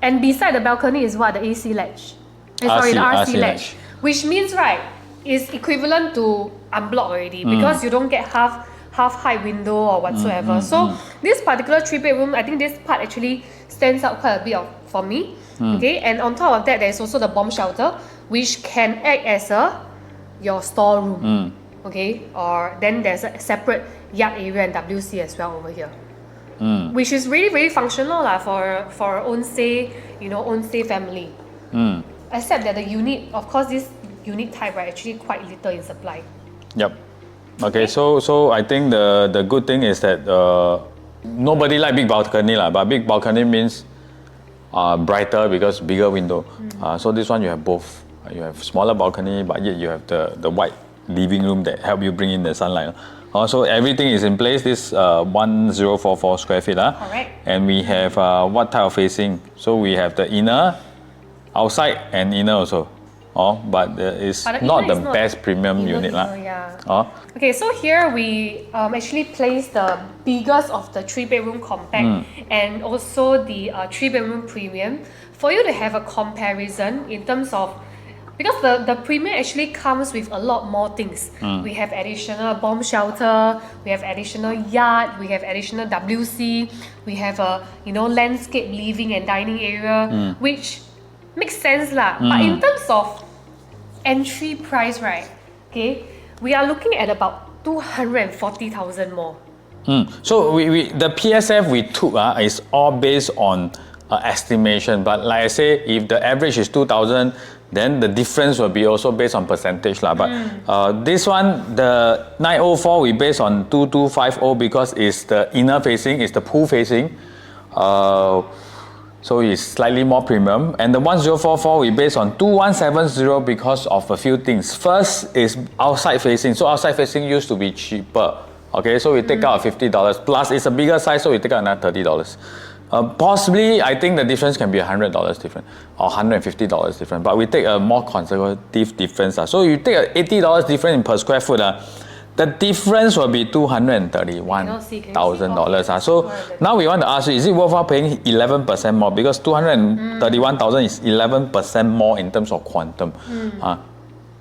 And beside the balcony is what? The AC ledge. The RC ledge. Which means, right, is equivalent to unblock already, because you don't get half height window or whatsoever. So this particular 3 bedroom, I think this part actually stands out quite a bit for me. Okay, and on top of that, there's also the bomb shelter, which can act as your storeroom. Okay, or then there's a separate yard area and WC as well over here, which is really very functional for own stay, own stay family. Except that the unit, of course, this unit type are actually quite little in supply. Yep. Okay, so I think the good thing is that nobody like big balcony, but big balcony means brighter because bigger window. So this one you have both. You have smaller balcony, but yet you have the wide living room that help you bring in the sunlight. So everything is in place. This 1044 square feet. Correct. And we have what type of facing? So we have the inner, outside, and inner also. But it's not the best premium unit. Okay, so here we actually place the biggest of the 3 bedroom compact and also the 3 bedroom premium for you to have a comparison in terms of, because the premium actually comes with a lot more things. We have additional bomb shelter, we have additional yard, we have additional WC, we have a landscape living and dining area, which makes sense lah. But in terms of entry price, right? Okay, we are looking at about 240,000 more. So the PSF we took is all based on estimation. But like I say, if the average is 2,000, then the difference will be also based on percentage lah. But this one, the 904, we based on 2250 because it's the inner facing, it's the pool facing. So it's slightly more premium. And the 1044 we based on 2170 because of a few things. First is outside facing. So outside facing used to be cheaper. Okay, so we take out $50. Plus it's a bigger size, so we take out another $30. Possibly, I think the difference can be $100 different or $150 different. But we take a more conservative difference. So you take a $80 difference in per square foot. The difference will be $231,000. So now we want to ask you, is it worthwhile paying 11% more? Because 231,000 is 11% more in terms of quantum.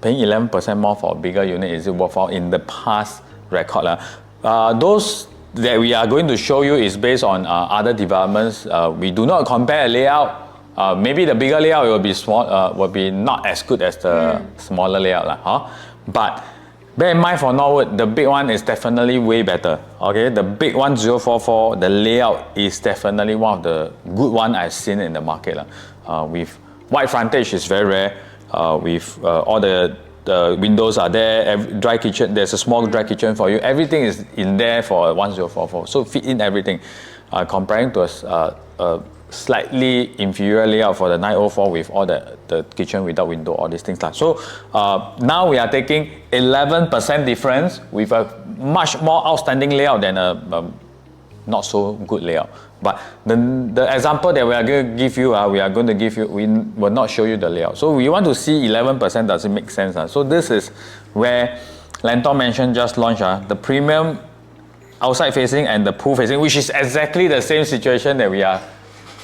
Paying 11% more for a bigger unit, is it worthwhile in the past record? Those that we are going to show you is based on other developments. We do not compare a layout. Maybe the bigger layout will be small, will be not as good as the smaller layout. But bear in mind for Norwood, the big one is definitely way better. Okay, the big 1044, the layout is definitely one of the good one I've seen in the market. With wide frontage is very rare. With all the windows are there, dry kitchen, there's a small dry kitchen for you. Everything is in there for 1044. So fit in everything. Comparing to a slightly inferior layout for the 904 with all the kitchen without window, all these things. So now we are taking 11% difference with a much more outstanding layout than a not so good layout. But the example that we are going to give you, we will not show you the layout. So we want to see 11%, does it make sense? So this is where Lentor mentioned just launched the premium outside facing and the pool facing, which is exactly the same situation that we are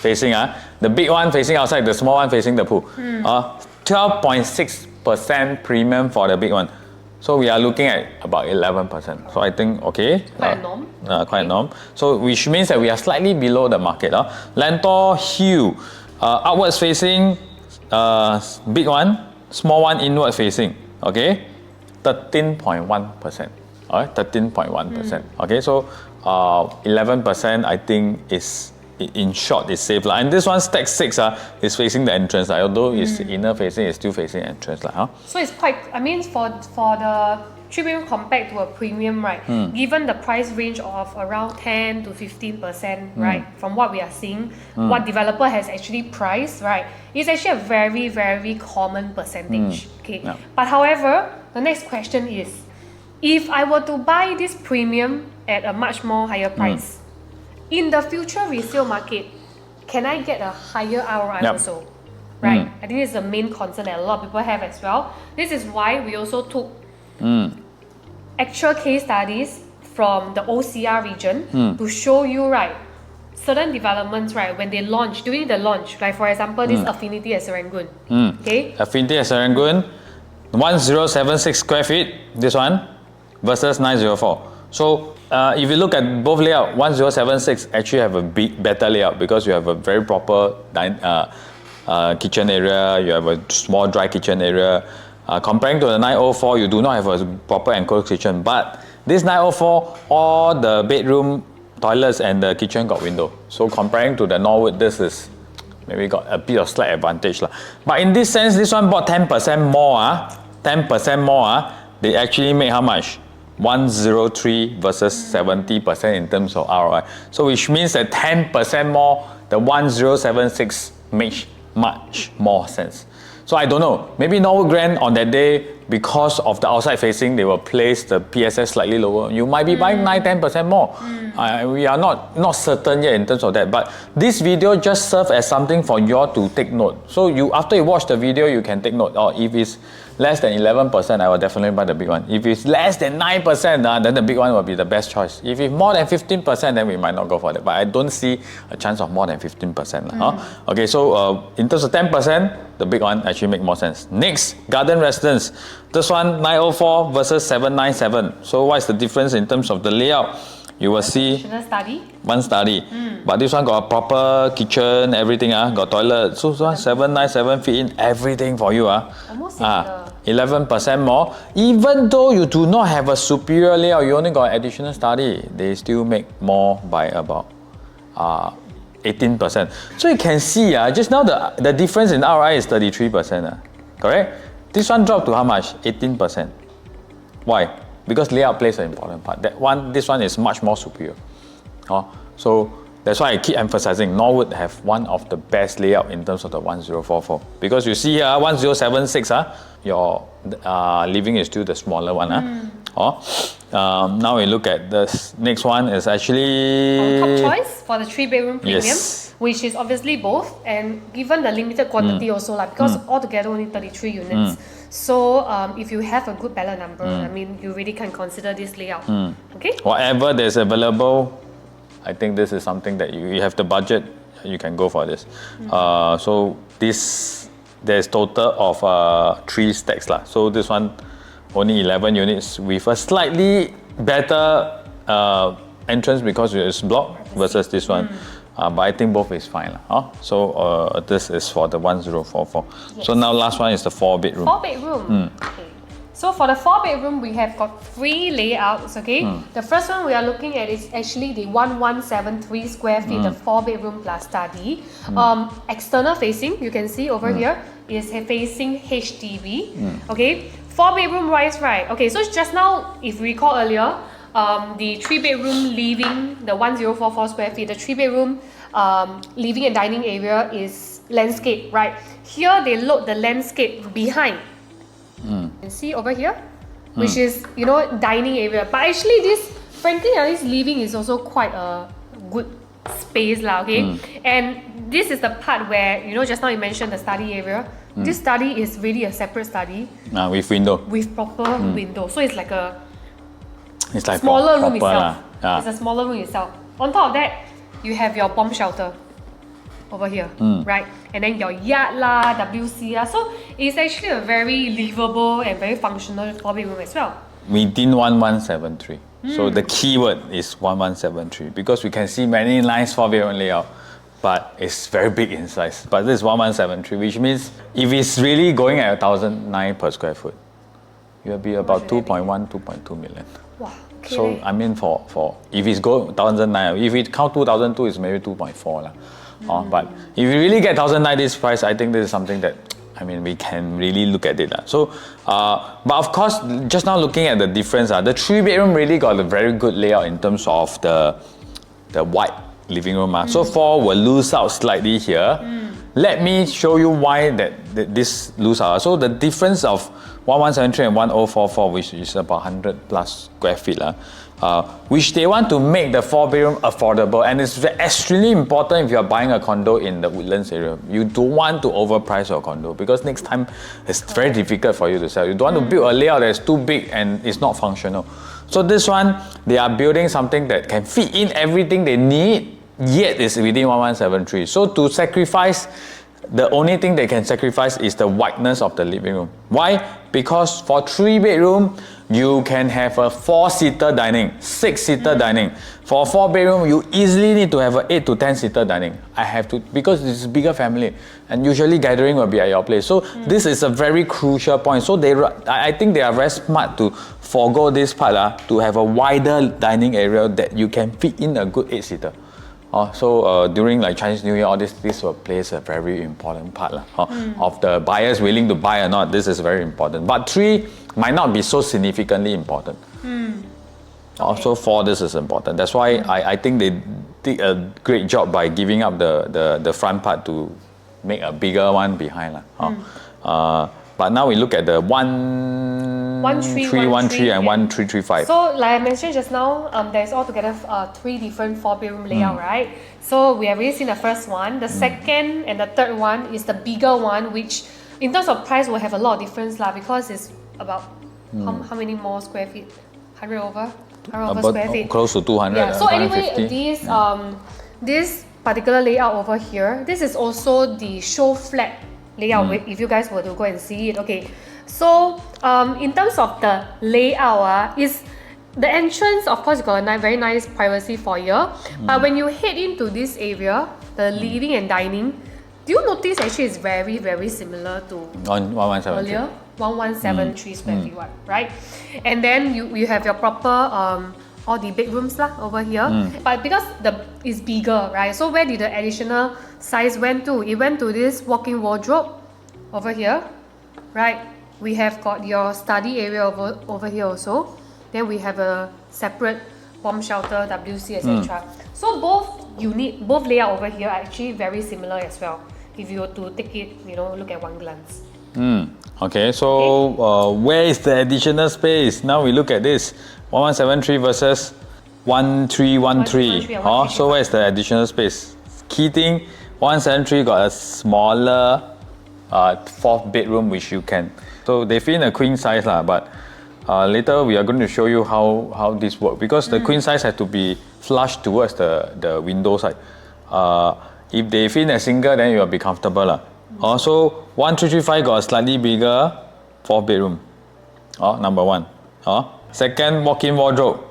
facing. The big one facing outside, the small one facing the pool. 12.6% premium for the big one. So we are looking at about 11%. So I think, okay. Quite a norm. Quite a norm. So which means that we are slightly below the market. Lentor Hill, outwards facing, big one, small one inward facing. Okay, 13.1%. Alright, 13.1%. Okay, so 11% I think is, in short, is safe. And this one, stack 6 is facing the entrance. Although it's inner facing, it's still facing entrance. So it's quite, I mean, for the 3-bedroom compared to a premium, right? Given the price range of around 10 to 15%, right? From what we are seeing, what developer has actually priced, right? It's actually a very, very common percentage. Okay. Yeah. But however, the next question is, if I were to buy this premium at a much more higher price, in the future resale market, can I get a higher ROI also? Right? I think this is the main concern that a lot of people have as well. This is why we also took actual case studies from the OCR region to show you, right, certain developments, right, when they launch, during the launch, like for example, this Affinity at Serangoon. Okay? Affinity at Serangoon, 1076 square feet, this one, versus 904. So if you look at both layout, 1076 actually have a better layout because you have a very proper kitchen area, you have a small dry kitchen area. Comparing to the 904, you do not have a proper enclosed kitchen. But this 904, all the bedroom, toilets and the kitchen got window. So comparing to the Norwood, this is maybe got a bit of slight advantage. But in this sense, this one bought 10% more. 10% more, they actually make how much? 103 versus 70% in terms of ROI. So which means that 10% more, the 1076 makes much more sense. So I don't know, maybe Norwood Grand on that day, because of the outside facing, they will place the PSS slightly lower. You might be buying 9-10% more. We are not certain yet in terms of that. But this video just serves as something for you all to take note. So after you watch the video, you can take note. Or if it's less than 11%, I will definitely buy the big one. If it's less than 9%, then the big one will be the best choice. If it's more than 15%, then we might not go for that. But I don't see a chance of more than 15%. Okay, so in terms of 10%, the big one actually makes more sense. Next, garden residence. This one, 904 versus 797. So what is the difference in terms of the layout? you will see study. one study. But this one got a proper kitchen, everything, got toilet. So 797 fit in everything for you. Almost similar. 11% more. Even though you do not have a superior layout, you only got additional study, they still make more by about 18%. So you can see just now the difference in RI is 33%. Correct? This one dropped to how much? 18%. Why? Because layout plays an important part. This one is much more superior. So that's why I keep emphasizing Norwood have one of the best layout in terms of the 1044. Because you see here, 1076, your living is still the smaller one. Now we look at this next one is actually our top choice for the 3-bedroom premium, yes, which is obviously both, and given the limited quantity also, because altogether only 33 units. So if you have a good ballot number, I mean, you really can consider this layout. Okay. Whatever there's available, I think this is something that you have the budget, you can go for this. So there's total of 3 stacks lah. So this one only 11 units with a slightly better entrance because it's blocked versus this one. But I think both is fine. So this is for the 1044. Yes. So now last one is the 4-bedroom. 4-bedroom. Okay. So for the 4-bedroom, we have got 3 layouts. Okay. The first one we are looking at is actually the 1173 square feet, the 4-bedroom plus study. External facing, you can see over here, is facing HDB. Okay. 4-bedroom wise, right? Okay. So just now, if we recall earlier, the 3-bedroom living, the 1044 square feet, the 3-bedroom living and dining area is landscape, right? Here they load the landscape behind. You can see over here, which is, dining area. But actually this, frankly, this living is also quite a good space, okay? And this is the part where, just now you mentioned the study area. This study is really a separate study. With window. With proper window. So it's like a like smaller room itself. It's a smaller room itself. On top of that, you have your bomb shelter over here, right? And then your yard WC So it's actually a very livable and very functional 4-bedroom as well. Within 1173. So the keyword is 1173 because we can see many nice 4-bedroom layout, but it's very big in size. But this is 1173, which means if it's really going at 1,009 per square foot, it will be about 2.1, 2.2 million. Wow. Okay. So I mean for if it's go 1,009, if it count 2,002, it's maybe 2.4 lah. But if you really get 1,009 this price, I think this is something that we can really look at it. So, but of course, just now looking at the difference, the 3-bedroom really got a very good layout in terms of the wide living room. So 4 will lose out slightly here. Let me show you why this lose out. So the difference of 1173 and 1044, which is about 100 plus square feet, which they want to make the 4-bedroom affordable. And it's extremely important if you're buying a condo in the Woodlands area. You don't want to overprice your condo because next time it's very difficult for you to sell. You don't want to build a layout that's too big and it's not functional. So this one, they are building something that can fit in everything they need, yet it's within 1173. So to sacrifice, the only thing they can sacrifice is the wideness of the living room. Why? Because for 3-bedroom, you can have a 4-seater dining, 6-seater dining. For a 4-bedroom, you easily need to have an 8 to 10-seater dining. Because it's a bigger family, and usually gathering will be at your place. So this is a very crucial point. So I think they are very smart to forego this part to have a wider dining area that you can fit in a good 8-seater. So during like Chinese New Year, all this will play a very important part of the buyers willing to buy or not. This is very important. But 3 might not be so significantly important. Also 4, this is important. That's why I think they did a great job by giving up the front part to make a bigger one behind. But now we look at the 1313 and 1335. So like I mentioned just now, there's altogether 3 different 4-bedroom layout, right? So we have already seen the first one. The second and the third one is the bigger one, which in terms of price will have a lot of difference because it's about how many more square feet? 100 over square feet. Close to 200. Yeah. So anyway, this particular layout over here, this is also the SHOWFLAT layout, if you guys were to go and see it. Okay, so in terms of the layout, the entrance, of course, you got a very nice privacy foyer. But when you head into this area, the living and dining, do you notice actually it's very, very similar to earlier 1173 square feet one, right? And then you have your proper all the bedrooms over here. But because it's bigger, right? So where did the additional size went to? It went to this walk-in wardrobe over here, right? We have got your study area over here also. Then we have a separate bomb shelter, WC, etc. So both layout over here are actually very similar as well. If you were to take it, look at one glance. Okay, so where is the additional space? Now we look at this 1173 versus 1313. So where is the additional space? Key thing, 173 got a smaller 4th bedroom which you can. So they fit in a queen size but later we are going to show you how this works because the queen size has to be flush towards the window side. If they fit in a single, then you will be comfortable. So 1335 got a slightly bigger 4th bedroom. Number one. Second, walk-in wardrobe.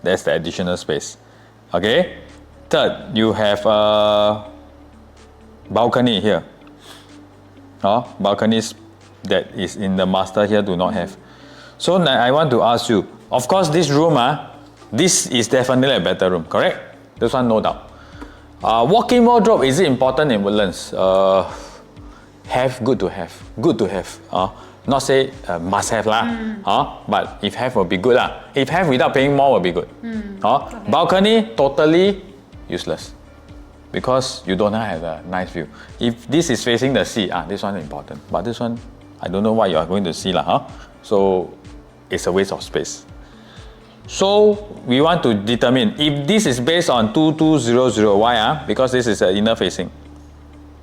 That's the additional space. Okay. Third, you have a balcony here. Balconies that is in the master here do not have. So I want to ask you, of course this room, this is definitely a better room, correct? This one no doubt. Walk-in wardrobe, is it important in Woodlands? Good to have. Not say must have but if have will be good If have without paying more will be good. Okay. Balcony, totally useless. Because you don't have a nice view. If this is facing the sea, this one is important. But this one, I don't know what you are going to see So it's a waste of space. So we want to determine if this is based on 2200. Why? Because this is the inner facing.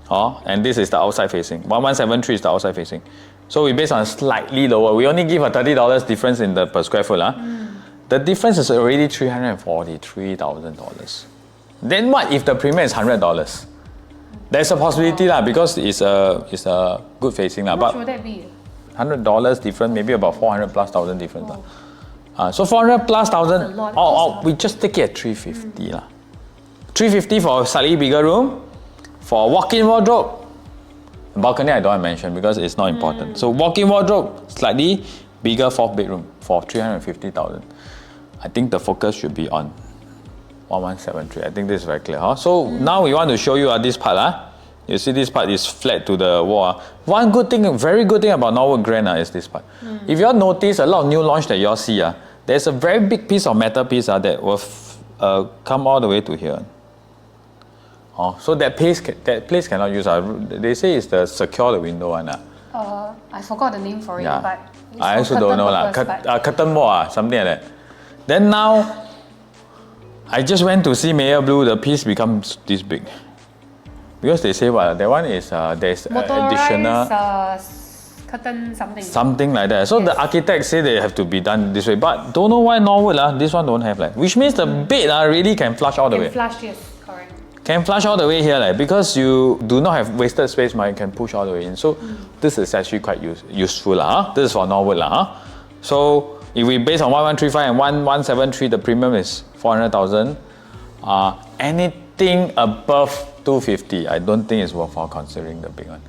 And this is the outside facing. 1173 is the outside facing. So we based on slightly lower. We only give a $30 difference in the per square foot. The difference is already $343,000. Then what if the premium is $100? There's a possibility because it's a good facing. How much would that be? $100 difference, maybe about 400 plus thousand difference. So 400 plus thousand. We just take it at 350 350 for a slightly bigger room. For walk-in wardrobe, balcony I don't want to mention because it's not important. So walk-in wardrobe, slightly bigger 4th bedroom for 350,000. I think the focus should be on 1173. I think this is very clear. So now we want to show you this part. You see this part is flat to the wall. One good thing, very good thing about Norwood Grand is this part. If you all notice a lot of new launch that you all see, there's a very big piece of metal piece that will come all the way to here. So that place cannot use. They say it's the secure the window one. I forgot the name for it, but I also don't know curtain wall something like that. Then now, I just went to see Mayor Blue. The piece becomes this big because they say that one is there's additional curtain something like that. So the architect say they have to be done this way, but don't know why Norwood this one don't have which means the bed really can flush all the way. Flush, yes, correct. Can flush all the way here because you do not have wasted space, you can push all the way in. So this is actually quite useful. This is for Norwood. So if we base on 1135 and 1173, the premium is 400,000. Anything above 250, I don't think it's worthwhile considering the big one.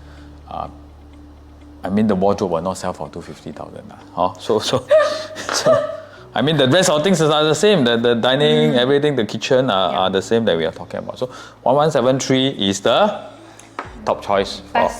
I mean the wardrobe will not sell for 250,000. So I mean the rest of things are the same. The dining, everything, the kitchen are the same that we are talking about. So 1173 is the top choice for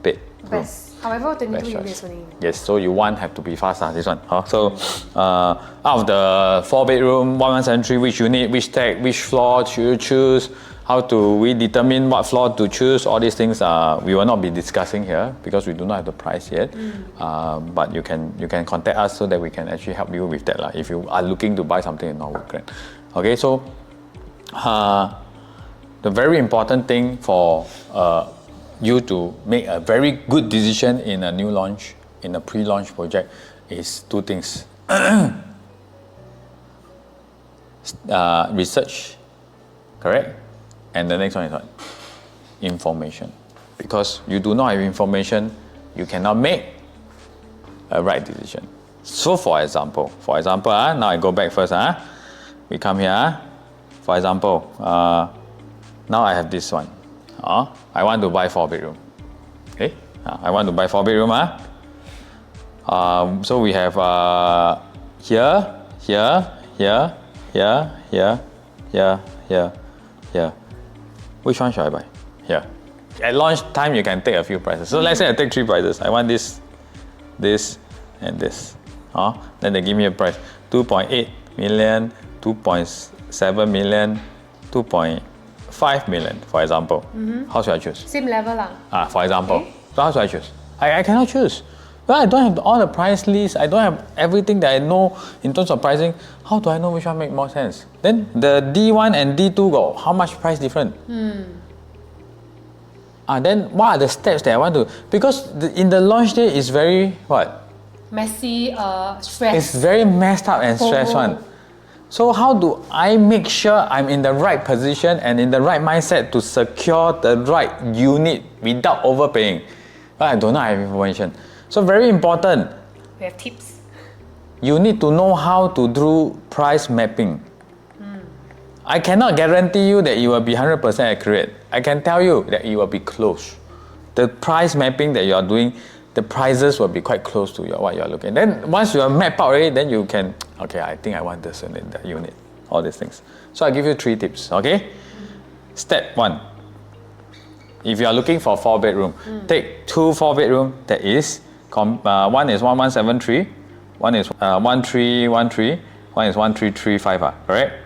4-bed room. However, 22 units only. Yes, so you have to be fast this one. So out of the 4-bedroom, 1173, which unit, which tag, which floor should you choose? How do we determine what floor to choose? All these things we will not be discussing here because we do not have the price yet. But you can contact us so that we can actually help you with that if you are looking to buy something in Norwood Grand. Okay, so the very important thing for you to make a very good decision in a new launch, in a pre-launch project, is 2 things. Research, correct? And the next one is what? Information. Because you do not have information, you cannot make a right decision. So for example, now I go back first. We come here. For example, now I have this one. I want to buy 4-bedroom. Okay, I want to buy 4-bedroom. So we have here. Which one should I buy? Here. At launch time, you can take a few prices. So let's say I take 3 prices. I want this, and this. Then they give me a price: 2.8 million, 2.7 million, 2.5 million, for example. How should I choose? Same level lah. For example. Okay. So how should I choose? I cannot choose. Well, I don't have all the price lists. I don't have everything that I know in terms of pricing. How do I know which one make more sense? Then the D1 and D2 got how much price different? Then what are the steps that I want to... Because in the launch day, it's very, what? Messy, stress. It's very messed up and stressed one. So how do I make sure I'm in the right position and in the right mindset to secure the right unit without overpaying? Well, I do not have information. So very important. We have tips. You need to know how to do price mapping. I cannot guarantee you that it will be 100% accurate. I can tell you that it will be close. The price mapping that you are doing, the prices will be quite close to what you are looking. Then once you have mapped out already, then you can, okay, I think I want this unit, that unit, all these things. So I give you 3 tips, okay? Step 1. If you are looking for 4-bedroom, take 2 4-bedroom that is, one is 1173, one is 1313, one is 1335, correct?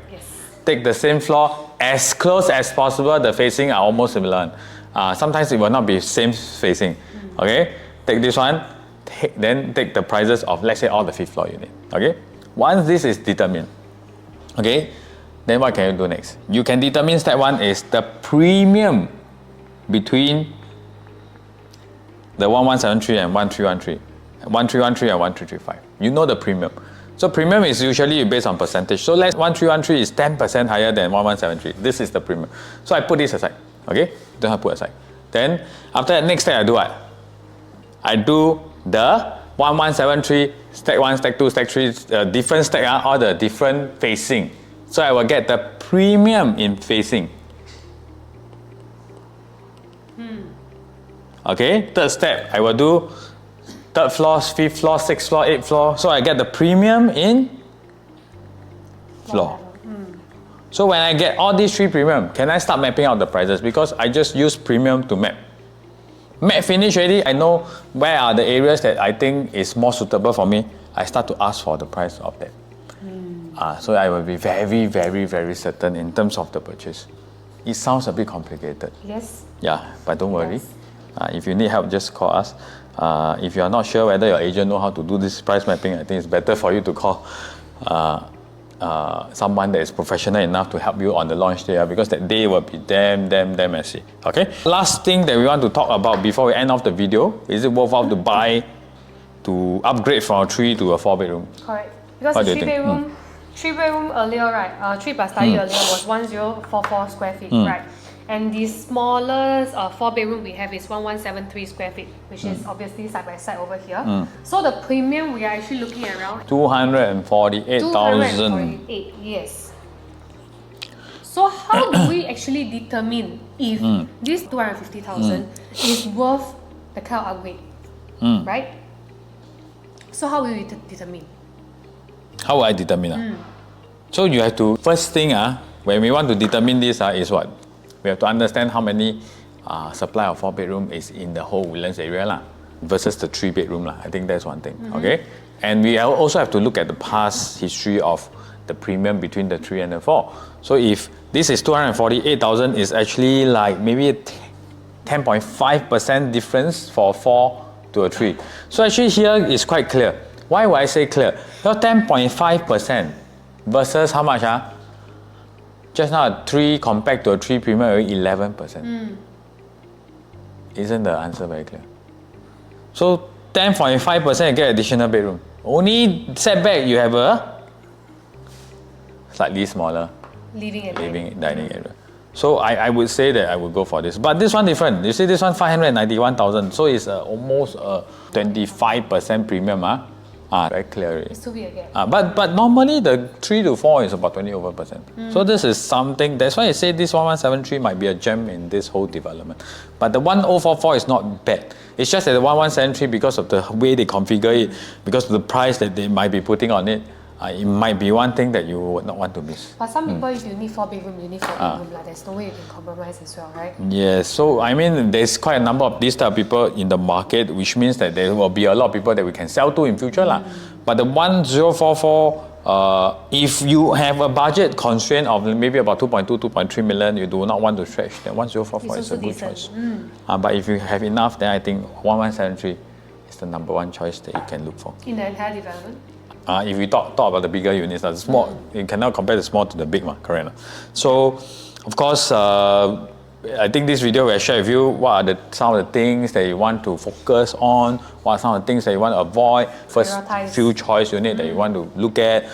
Take the same floor as close as possible. The facing are almost similar. Sometimes it will not be same facing. Okay, take this one. Then take the prices of, let's say, all the 5th floor unit. Okay, once this is determined, okay, then what can you do next? You can determine step 1 is the premium between the 1173 and 1313, 1313 and 1335. You know the premium. So premium is usually based on percentage. So let's 1313 is 10% higher than 1173. This is the premium. So I put this aside. Okay? Don't have to put aside. Then after that, next step I do what? I do the 1173, stack 1, stack 2, stack 3, different stack, all the different facing. So I will get the premium in facing. Okay? Third step, I will do 3rd floor, 5th floor, 6th floor, 8th floor. So I get the premium in floor. So when I get all these 3 premium, can I start mapping out the prices? Because I just use premium to map. Map finish already, I know where are the areas that I think is more suitable for me. I start to ask for the price of that. So I will be very, very, very certain in terms of the purchase. It sounds a bit complicated. Yes. Yeah, but don't worry. If you need help, just call us. If you are not sure whether your agent know how to do this price mapping, I think it's better for you to call someone that is professional enough to help you on the launch day, because that day will be damn messy. Okay? Last thing that we want to talk about before we end off the video, is it worthwhile to buy, to upgrade from a 3 to a 4-bedroom? Correct. Because the 3-bedroom earlier, right, 3 plus study earlier was 1044 square feet, right? And the smallest 4-bedroom we have is 1173 square feet, which is obviously side by side over here. So the premium we are actually looking at around 248,000. 248, yes. So how do we actually determine if this 250,000 is worth the kind of upgrade, right? So how will we determine? How will I determine? So you have to, first thing, when we want to determine this is what? We have to understand how many supply of 4-bedroom is in the whole Woodlands area versus the 3-bedroom. I think that's one thing. Okay, and we also have to look at the past history of the premium between the 3 and the 4. So if this is 248,000, is actually like maybe a 10.5% difference for 4 to a 3. So actually here is quite clear. Why would I say clear? Because 10.5% versus how much? Just now a 3 compared to a 3 premium, 11%. Isn't the answer very clear? So 10.5% you get additional bedroom. Only setback you have a slightly smaller living and dining area. So I would say that I would go for this. But this one different. You see this one 591,000. So it's almost a 25% premium. Very clear. It's too big again. But normally the 3 to 4 is about 20%. So this is something, that's why I say this 1173 might be a gem in this whole development. But the 1044 is not bad. It's just that the 1173, because of the way they configure it, because of the price that they might be putting on it, it might be one thing that you would not want to miss. But some people, if you need 4 bedroom, you need 4 bedroom. There's no way you can compromise as well, right? Yes, so I mean, there's quite a number of these type of people in the market, which means that there will be a lot of people that we can sell to in future. But the 1044, if you have a budget constraint of maybe about 2.2, 2.3 million, you do not want to stretch, then 1044 is a good choice. But if you have enough, then I think 1173 is the number one choice that you can look for. In the entire development? If we talk about the bigger units, the small, you cannot compare the small to the big one, correct? So, of course, I think this video will share with you what are some of the things that you want to focus on, what are some of the things that you want to avoid, first few choice unit that you want to look at.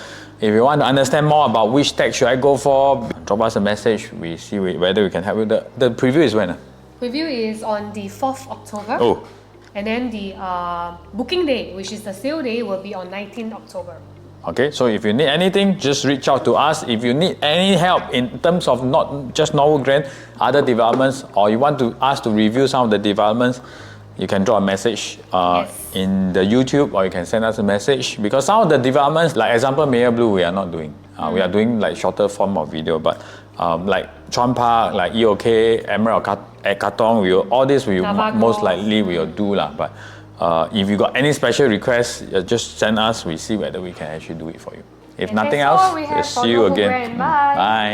If you want to understand more about which tag should I go for, drop us a message. We see whether we can help you. The preview is when? Preview is on the 4th October. Oh. And then the booking day, which is the sale day, will be on 19th October. Okay, so if you need anything, just reach out to us. If you need any help in terms of not just Norwood Grand, other developments, or you want us to review some of the developments, you can drop a message in the YouTube, or you can send us a message. Because some of the developments, like example, Mayor Blue, we are not doing. We are doing like shorter form of video, but like Chuan Park, like EOK, Emerald at Katong, all this we most likely will do lah. But if you got any special requests, just send us. We see whether we can actually do it for you. If nothing else, we'll see you again. Bye. Bye.